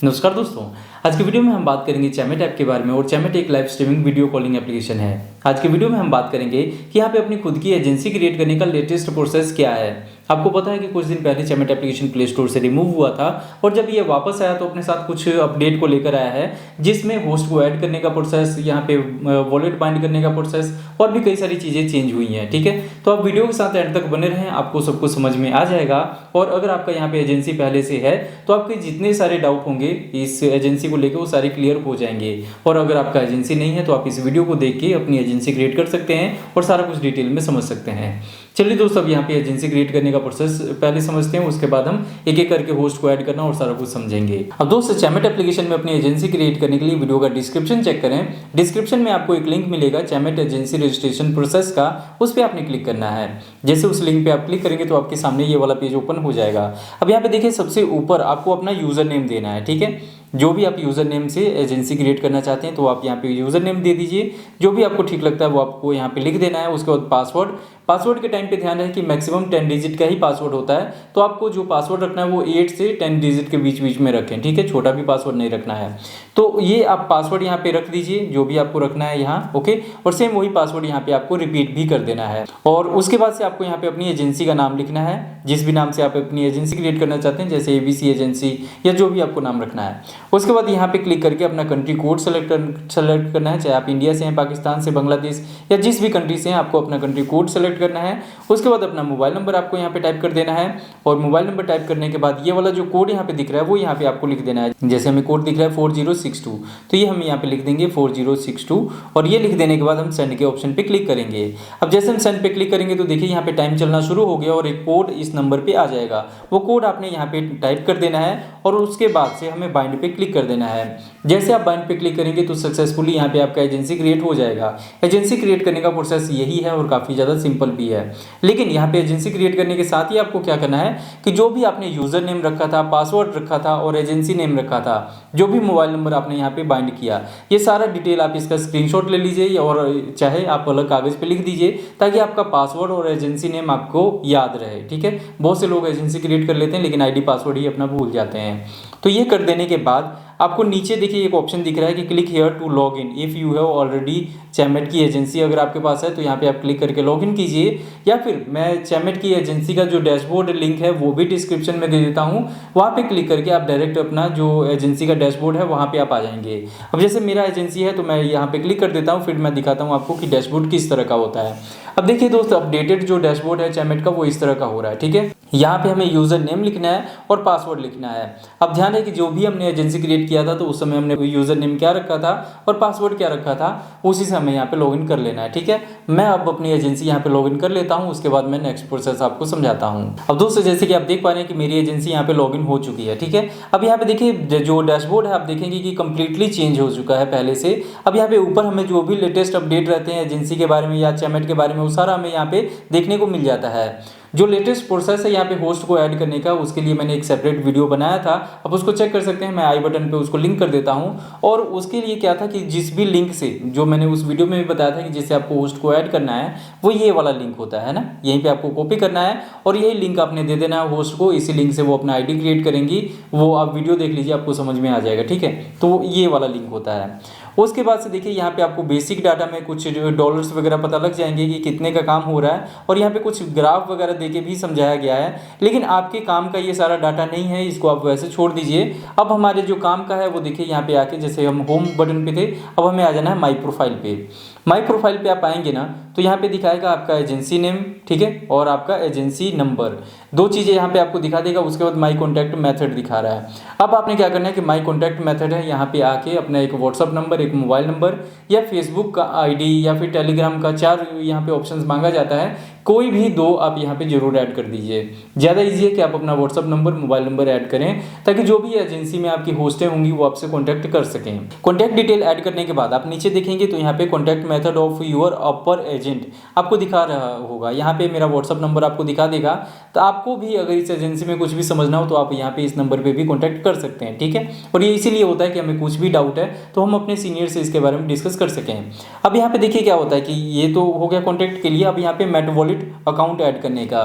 नमस्कार दोस्तों। आज की वीडियो में हम बात करेंगे चैमेट ऐप के बारे में। और चैमेट एक live streaming video calling application है। आज की वीडियो में हम बात करेंगे कि यहाँ पे अपनी खुद की एजेंसी क्रिएट करने का लेटेस्ट प्रोसेस क्या है। आपको पता है कि कुछ दिन पहले चैमेट एप्लीकेशन प्ले स्टोर से रिमूव हुआ था और जब ये वापस आया तो अपने साथ कुछ अपडेट को लेकर आया है, जिसमें होस्ट को ऐड करने का प्रोसेस, यहाँ पे वॉलेट बाइंड करने का प्रोसेस और भी कई सारी चीज़ें चेंज हुई हैं। ठीक है, तो आप वीडियो के साथ एंड तक बने रहें, आपको सब कुछ समझ में आ जाएगा। और अगर आपका यहाँ पे एजेंसी पहले से है तो आपके जितने सारे डाउट होंगे इस एजेंसी को लेकर वो सारे क्लियर हो जाएंगे। और अगर आपका एजेंसी नहीं है तो आप इस वीडियो को देख के अपनी एजेंसी क्रिएट कर सकते हैं और सारा कुछ डिटेल में समझ सकते हैं। चलिए दोस्तों, अब यहाँ पे एजेंसी क्रिएट करने का प्रोसेस पहले समझते हैं, उसके बाद हम एक एक करके होस्ट को ऐड करना और सारा कुछ समझेंगे। अब दोस्तों, चैमेट एप्लीकेशन में अपनी एजेंसी क्रिएट करने के लिए वीडियो का डिस्क्रिप्शन चेक करें। डिस्क्रिप्शन में आपको एक लिंक मिलेगा चैमेट एजेंसी रजिस्ट्रेशन प्रोसेस का, उस पर आपने क्लिक करना है। जैसे उस लिंक पे आप क्लिक करेंगे तो आपके सामने ये वाला पेज ओपन हो जाएगा। अब यहाँ पे देखिए, सबसे ऊपर आपको अपना यूजर नेम देना है। ठीक है, जो भी आप यूज़र नेम से एजेंसी क्रिएट करना चाहते हैं तो आप यहाँ पे यूज़र नेम दे दीजिए। जो भी आपको ठीक लगता है वो आपको यहाँ पे लिख देना है। उसके बाद पासवर्ड के टाइम पे ध्यान रहे कि मैक्सिमम 10 डिजिट का ही पासवर्ड होता है, तो आपको जो पासवर्ड रखना है वो 8 से 10 डिजिट के बीच बीच में रखें। ठीक है, छोटा भी पासवर्ड नहीं रखना है। तो ये आप पासवर्ड यहाँ पे रख दीजिए जो भी आपको रखना है यहाँ। ओके, और सेम वही पासवर्ड यहाँ पे आपको रिपीट भी कर देना है। और उसके बाद से आपको यहाँ पे अपनी एजेंसी का नाम लिखना है, जिस भी नाम से आप अपनी एजेंसी क्रिएट करना चाहते हैं, जैसे ABC एजेंसी या जो भी आपको नाम रखना है। उसके बाद यहाँ पे क्लिक करके अपना कंट्री कोड सेलेक्ट करना है, चाहे आप इंडिया से हैं, पाकिस्तान से, बांग्लादेश या जिस भी कंट्री से हैं, आपको अपना कंट्री कोड सेलेक्ट करना है। उसके बाद अपना मोबाइल नंबर आपको यहाँ पे टाइप कर देना है। और मोबाइल नंबर टाइप करने के बाद ये वाला जो कोड यहाँ पे दिख रहा है वो यहाँ पे आपको लिख देना है। जैसे हमें कोड दिख रहा है 4062, तो ये हम यहाँ पे लिख देंगे 4062। और ये लिख देने के बाद हम सेंड के ऑप्शन पे क्लिक करेंगे। अब जैसे हम सेंड पे क्लिक करेंगे तो देखिए यहाँ पे टाइम चलना शुरू हो गया और एक कोड इस नंबर पे आ जाएगा। वो कोड आपने यहाँ पे टाइप कर देना है और उसके बाद से हमें बाइंड पे क्लिक कर देना है। जैसे आप बाइंड पे क्लिक करेंगे तो सक्सेसफुली यहाँ पे आपका एजेंसी क्रिएट हो जाएगा। एजेंसी क्रिएट करने का प्रोसेस यही है और काफ़ी ज़्यादा सिंपल भी है। लेकिन यहाँ पे एजेंसी क्रिएट करने के साथ ही आपको क्या करना है कि जो भी आपने यूज़र नेम रखा था, पासवर्ड रखा था और एजेंसी नेम रखा था, जो भी मोबाइल नंबर आपने यहाँ पे बाइंड किया, ये सारा डिटेल आप इसका स्क्रीनशॉट ले लीजिए और चाहे आप अलग कागज़ पे लिख दीजिए ताकि आपका पासवर्ड और एजेंसी नेम आपको याद रहे। ठीक है, बहुत से लोग एजेंसी क्रिएट कर लेते हैं लेकिन ID पासवर्ड ही अपना भूल जाते हैं। तो ये कर देने के बाद आपको नीचे देखिए एक ऑप्शन दिख रहा है कि click here to log in if you have already चैमेट की एजेंसी। अगर आपके पास है तो यहाँ पे आप क्लिक करके लॉग इन कीजिए, या फिर मैं चैमेट की एजेंसी का जो डैशबोर्ड लिंक है वो भी डिस्क्रिप्शन में दे देता हूँ। वहाँ पे क्लिक करके आप डायरेक्ट अपना जो एजेंसी का डैशबोर्ड है वहाँ पे आप आ जाएंगे। अब जैसे मेरा एजेंसी है तो मैं यहाँ पे क्लिक कर देता हूँ, फिर मैं दिखाता हूँ आपको कि डैशबोर्ड किस तरह का होता है। अब देखिए दोस्तों, अपडेटेड जो डैशबोर्ड है चैमेट का वो इस तरह का हो रहा है। ठीक है, यहाँ पे हमें यूज़र नेम लिखना है और पासवर्ड लिखना है। अब ध्यान है कि जो भी हमने एजेंसी क्रिएट किया था तो उस समय हमने यूज़र नेम क्या रखा था और पासवर्ड क्या रखा था, उसी से हमें यहाँ पे लॉगिन कर लेना है। ठीक है, मैं अब अपनी एजेंसी यहाँ पे लॉगिन कर लेता हूँ, उसके बाद मैं नेक्स्ट प्रोसेस आपको समझाता हूँ। अब दोस्तों, जैसे कि आप देख पा रहे हैं कि मेरी एजेंसी यहाँ पे लॉगिन हो चुकी है। ठीक है, अब यहाँ पे देखिए जो डैशबोर्ड है आप देखेंगे कि कंप्लीटली चेंज हो चुका है पहले से। अब यहाँ पे ऊपर हमें जो भी लेटेस्ट अपडेट रहते हैं एजेंसी के बारे में या चैमेट के बारे में, वो सारा हमें यहाँ पे देखने को मिल जाता है। जो लेटेस्ट प्रोसेस है यहाँ पे होस्ट को ऐड करने का, उसके लिए मैंने एक सेपरेट वीडियो बनाया था, आप उसको चेक कर सकते हैं। मैं आई बटन पे उसको लिंक कर देता हूँ। और उसके लिए क्या था कि जिस भी लिंक से, जो मैंने उस वीडियो में भी बताया था कि जिससे आपको होस्ट को ऐड करना है, वो ये वाला लिंक होता है ना, यहीं पे आपको कॉपी करना है और यही लिंक आपने दे देना है होस्ट को। इसी लिंक से वो अपना ID क्रिएट करेंगी। वो आप वीडियो देख लीजिए, आपको समझ में आ जाएगा। ठीक है, तो ये वाला लिंक होता है। उसके बाद से देखिए यहाँ पे आपको बेसिक डाटा में कुछ डॉलर्स वगैरह पता लग जाएंगे कि कितने का काम हो रहा है, और यहाँ पे कुछ ग्राफ वगैरह देके भी समझाया गया है। लेकिन आपके काम का ये सारा डाटा नहीं है, इसको आप वैसे छोड़ दीजिए। अब हमारे जो काम का है वो देखिए यहाँ पे आके, जैसे हम होम बटन पे थे, अब हमें आ जाना है माई प्रोफाइल पे। माई प्रोफाइल पे आप आएंगे ना तो यहाँ पे दिखाएगा आपका एजेंसी नेम, ठीक है, और आपका एजेंसी नंबर, दो चीज़ें यहाँ पे आपको दिखा देगा। उसके बाद माई कॉन्टैक्ट मेथड दिखा रहा है। अब आपने क्या करना है कि माई कॉन्टैक्ट मेथड है, यहाँ पे आके अपना एक व्हाट्सअप नंबर, एक मोबाइल नंबर या फेसबुक का ID या फिर टेलीग्राम का, 4 यहाँ पे ऑप्शंस मांगा जाता है, कोई भी 2 आप यहाँ पे जरूर ऐड कर दीजिए। ज़्यादा ईजी है कि आप अपना WhatsApp number, mobile number add करें ताकि जो भी एजेंसी में आपकी होस्टें होंगी वो आपसे कॉन्टैक्ट कर सकें। कॉन्टैक्ट डिटेल ऐड करने के बाद आप नीचे देखेंगे तो यहाँ पे contact method of your upper agent आपको दिखा रहा होगा। यहाँ पे मेरा व्हाट्सअप नंबर आपको दिखा देगा। तो आपको भी अगर इस एजेंसी में कुछ भी समझना हो तो आप यहाँ पे इस नंबर पे भी कॉन्टैक्ट कर सकते हैं। ठीक है, और ये इसीलिए होता है कि हमें कुछ भी डाउट है तो हम अपने सीनियर से इसके बारे में डिस्कस कर सकें। अब यहाँ पे देखिए क्या होता है कि ये तो हो गया कॉन्टैक्ट के लिए। अब यहाँ पे मेट वॉलेट अकाउंट ऐड करने का,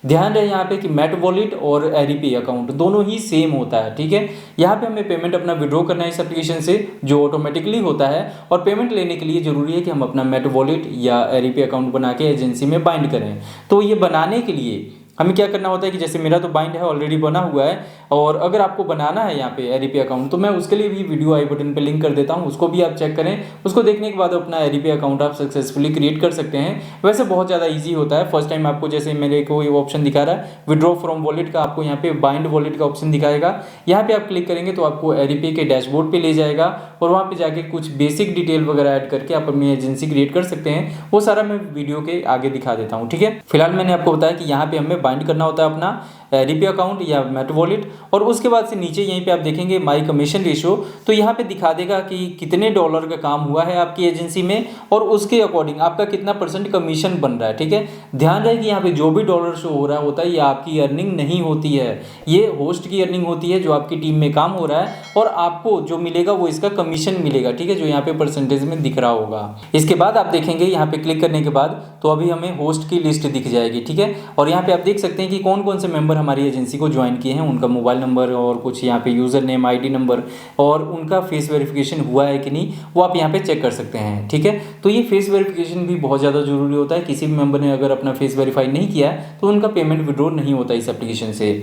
ध्यान रहे यहाँ पे कि मेट वॉलेट और एरीपे अकाउंट दोनों ही सेम होता है, ठीक है। यहाँ पे हमें पेमेंट अपना विड्रॉ करना है इस एप्लीकेशन से, जो ऑटोमेटिकली होता है। और पेमेंट लेने के लिए जरूरी है कि हम अपना मेट वॉलेट या एरीपे अकाउंट बना के एजेंसी में बाइंड करें। तो ये बनाने के लिए हमें क्या करना होता है कि जैसे मेरा तो बाइंड है, ऑलरेडी बना हुआ है, और अगर आपको बनाना है यहाँ पे एरीपे अकाउंट तो मैं उसके लिए भी वीडियो आई बटन पे लिंक कर देता हूँ, उसको भी आप चेक करें। उसको देखने के बाद अपना एरीपे अकाउंट आप सक्सेसफुली क्रिएट कर सकते हैं। वैसे बहुत ज़्यादा ईजी होता है। फर्स्ट टाइम आपको जैसे मेरे को ये ऑप्शन दिखा रहा है विड्रॉ फ्रॉम वॉलेट का, आपको यहाँ पे बाइंड वॉलेट का ऑप्शन दिखाएगा। यहाँ पे आप क्लिक करेंगे तो आपको एरीपे के डैशबोर्ड पे ले जाएगा और वहाँ पे जाके कुछ बेसिक डिटेल वगैरह ऐड करके आप अपनी एजेंसी क्रिएट कर सकते हैं। वो सारा मैं वीडियो के आगे दिखा देता हूँ, ठीक है। फिलहाल मैंने आपको बताया कि यहाँ पे हमें बाइंड करना होता है अपना एरीपे अकाउंट या मेट वॉलेट, और उसके बाद से नीचे यहीं पे आप देखेंगे माई कमीशन रेशियो, तो यहाँ पे दिखा देगा कि कितने डॉलर का काम हुआ है आपकी एजेंसी में और उसके अकॉर्डिंग आपका कितना % कमीशन बन रहा है, ठीक है। ध्यान रहे कि यहाँ पे जो भी डॉलर शो हो रहा होता है ये आपकी अर्निंग नहीं होती है, ये होस्ट की अर्निंग होती है जो आपकी टीम में काम हो रहा है, और आपको जो मिलेगा वो इसका कमीशन मिलेगा, ठीक है, जो यहाँ पे परसेंटेज में दिख रहा होगा। इसके बाद आप देखेंगे यहाँ पे क्लिक करने के बाद तो अभी हमें होस्ट की लिस्ट दिख जाएगी, ठीक है। और यहाँ पे आप देख सकते हैं कि कौन कौन से मेंबर हमारी एजेंसी को ज्वाइन किए हैं, उनका मोबाइल नंबर और कुछ यहाँ पे यूज़र नेम, आईडी नंबर, और उनका फेस वेरिफिकेशन हुआ है कि नहीं वो आप यहाँ पे चेक कर सकते हैं, ठीक है। तो ये फेस वेरिफिकेशन भी बहुत ज़्यादा जरूरी होता है। किसी भी मेंबर ने अगर अपना फेस वेरीफाई नहीं किया है तो उनका पेमेंट विड्रॉ नहीं होता इस एप्लीकेशन से।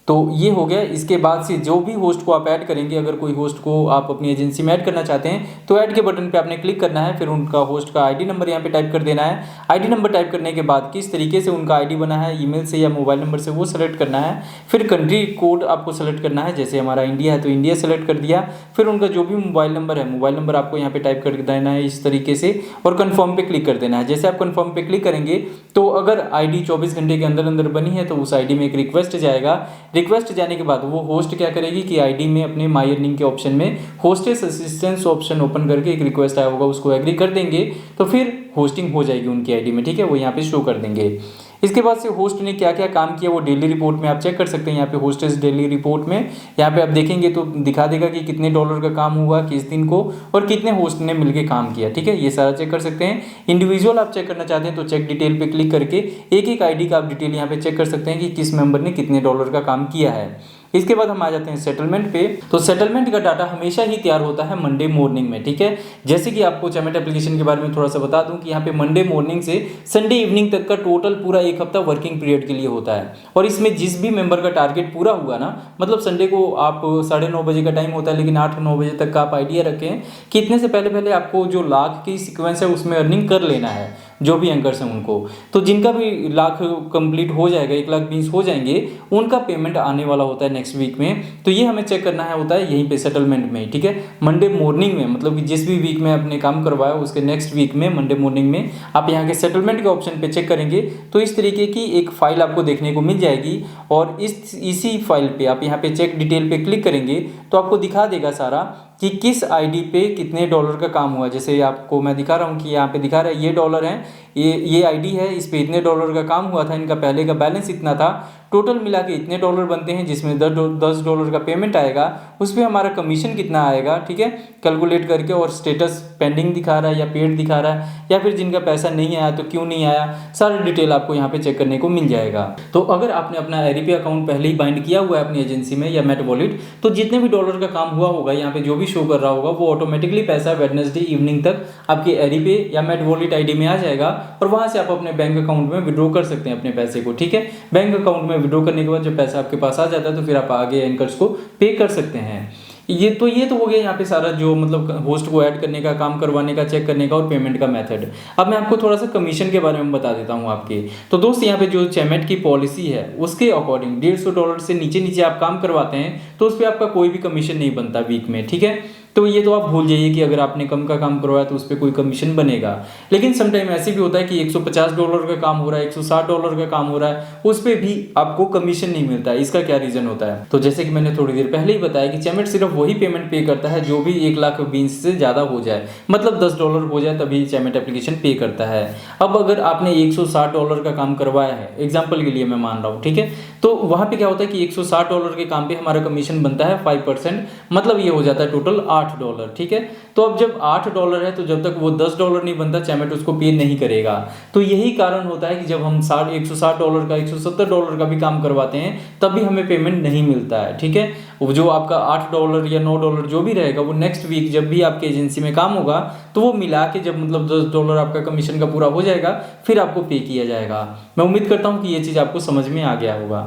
तो ये हो गया। इसके बाद से जो भी होस्ट को आप ऐड करेंगे, अगर कोई होस्ट को आप अपनी एजेंसी में ऐड करना चाहते हैं तो ऐड के बटन पे आपने क्लिक करना है, फिर उनका होस्ट का आईडी नंबर यहाँ पे टाइप कर देना है। आईडी नंबर टाइप करने के बाद किस तरीके से उनका आईडी बना है, ईमेल से या मोबाइल नंबर से, वो सेलेक्ट करना है। फिर कंट्री कोड आपको सेलेक्ट करना है, जैसे हमारा इंडिया है तो इंडिया सेलेक्ट कर दिया। फिर उनका जो भी मोबाइल नंबर है, मोबाइल नंबर आपको यहाँ पे टाइप कर देना है इस तरीके से, और कन्फर्म पे क्लिक कर देना है। जैसे आप कन्फर्म पे क्लिक करेंगे तो अगर आईडी 24 घंटे के अंदर अंदर बनी है तो उस आईडी में एक रिक्वेस्ट जाएगा। रिक्वेस्ट जाने के बाद वो होस्ट क्या करेगी कि आईडी में अपने माई अर्निंग के ऑप्शन में होस्टेस असिस्टेंस ऑप्शन ओपन करके एक रिक्वेस्ट आया होगा उसको एग्री कर देंगे, तो फिर होस्टिंग हो जाएगी उनकी आईडी में, ठीक है, वो यहाँ पे शो कर देंगे। इसके बाद से होस्ट ने क्या क्या काम किया वो डेली रिपोर्ट में आप चेक कर सकते हैं। यहाँ पे होस्टेस डेली रिपोर्ट में यहाँ पे आप देखेंगे तो दिखा देगा कि कितने डॉलर का काम हुआ किस दिन को और कितने होस्ट ने मिलके काम किया, ठीक है, ये सारा चेक कर सकते हैं। इंडिविजुअल आप चेक करना चाहते हैं तो चेक डिटेल पे क्लिक करके एक एक आईडी का आप डिटेल यहाँ पे चेक कर सकते हैं कि किस मेंबर ने कितने डॉलर का काम किया है। इसके बाद हम आ जाते हैं सेटलमेंट पे। तो सेटलमेंट का डाटा हमेशा ही तैयार होता है मंडे मॉर्निंग में, ठीक है। जैसे कि आपको चैमेट एप्लीकेशन के बारे में थोड़ा सा बता दूं कि यहाँ पे मंडे मॉर्निंग से संडे इवनिंग तक का टोटल पूरा एक हफ्ता वर्किंग पीरियड के लिए होता है। और इसमें जिस भी मेंबर का टारगेट पूरा हुआ ना, मतलब संडे को आप 9:30 बजे का टाइम होता है, लेकिन 8-9 बजे तक का आप आइडिया रखें कि इतने से पहले पहले आपको जो लाख की सीक्वेंस है उसमें अर्निंग कर लेना है, जो भी एंकर्स हैं उनको। तो जिनका भी लाख कंप्लीट हो जाएगा, 1,20,000 हो जाएंगे, उनका पेमेंट आने वाला होता है नेक्स्ट वीक में। तो ये हमें चेक करना है होता है यहीं पे सेटलमेंट में, ठीक है, मंडे मॉर्निंग में, मतलब कि जिस भी वीक में आपने काम करवाया उसके नेक्स्ट वीक में मंडे मॉर्निंग में आप यहाँ के सेटलमेंट के ऑप्शन पे चेक करेंगे तो इस तरीके की एक फाइल आपको देखने को मिल जाएगी। और इसी फाइल पे आप यहाँ पे चेक डिटेल पे क्लिक करेंगे तो आपको दिखा देगा सारा कि किस आईडी पे कितने डॉलर का काम हुआ। जैसे आपको मैं दिखा रहा हूँ कि यहाँ पे दिखा रहा है ये डॉलर है, ये आईडी है, इस पे इतने डॉलर का काम हुआ था, इनका पहले का बैलेंस इतना था, टोटल मिला के इतने डॉलर बनते हैं, जिसमें $10 का पेमेंट आएगा, उस पर हमारा कमीशन कितना आएगा, ठीक है, कैलकुलेट करके। और स्टेटस पेंडिंग दिखा रहा है या पेड दिखा रहा है, या फिर जिनका पैसा नहीं आया तो क्यों नहीं आया, सारी डिटेल आपको यहाँ पे चेक करने को मिल जाएगा। तो अगर आपने अपना एरीपे अकाउंट पहले ही बाइंड किया हुआ है अपनी एजेंसी में या मेट वॉलेट, तो जितने भी डॉलर का काम हुआ होगा यहाँ पे जो भी शो कर रहा होगा वो ऑटोमेटिकली पैसा वेडनेसडे इवनिंग तक आपके एरीपे या मेट वॉलेट आईडी में आ जाएगा, और वहां से आप अपने बैंक अकाउंट में विड्रॉ कर सकते हैं अपने पैसे को, ठीक है। बैंक अकाउंट में विड्रॉ करने के बाद जब पैसा आपके पास आ जाता है तो फिर आप आगे एंकर्स को पे कर सकते हैं। ये तो हो गया यहाँ पे सारा जो मतलब होस्ट को ऐड करने का, काम करवाने का, चेक करने का और पेमेंट का मेथड। अब मैं आपको थोड़ा सा कमीशन के बारे में बता देता हूँ आपके। तो दोस्त यहाँ पे जो चैमेट की पॉलिसी है उसके अकॉर्डिंग $150 से नीचे आप काम करवाते हैं तो उस पर आपका कोई भी कमीशन नहीं बनता वीक में, ठीक है। तो ये तो आप भूल जाइए कि अगर आपने कम का काम करवाया तो उस पर कोई कमीशन बनेगा। लेकिन समटाइम ऐसे भी होता है कि $150 का काम हो रहा है, $160 का काम हो रहा है, उस पर भी आपको कमीशन नहीं मिलता है। इसका क्या रीजन होता है? तो जैसे कि मैंने थोड़ी देर पहले ही बताया कि चैमेट सिर्फ वही पेमेंट पे करता है जो भी 1,20,000 से ज्यादा हो जाए, मतलब $10 हो जाए तभी चैमेट एप्लीकेशन पे करता है। अब अगर आपने $160 का काम करवाया है, एग्जाम्पल के लिए मैं मान रहा हूँ, ठीक है, तो वहां पे क्या होता है कि $160 के काम पे हमारा कमीशन बनता है 5%, मतलब ये हो जाता है टोटल $8, ठीक है। तो अब जब $8 है तो जब तक वो $10 नहीं बनता चैमेट उसको पे नहीं करेगा। तो यही कारण होता है कि जब हम $160 का $170 का भी काम करवाते हैं तब भी हमें पेमेंट नहीं मिलता है, ठीक है। वो जो आपका $8 या $9 जो भी रहेगा वो नेक्स्ट वीक जब भी आपके एजेंसी में काम होगा तो वो मिला के जब मतलब $10 आपका कमीशन का पूरा हो जाएगा फिर आपको पे किया जाएगा। मैं उम्मीद करता हूँ कि ये चीज़ आपको समझ में आ गया होगा।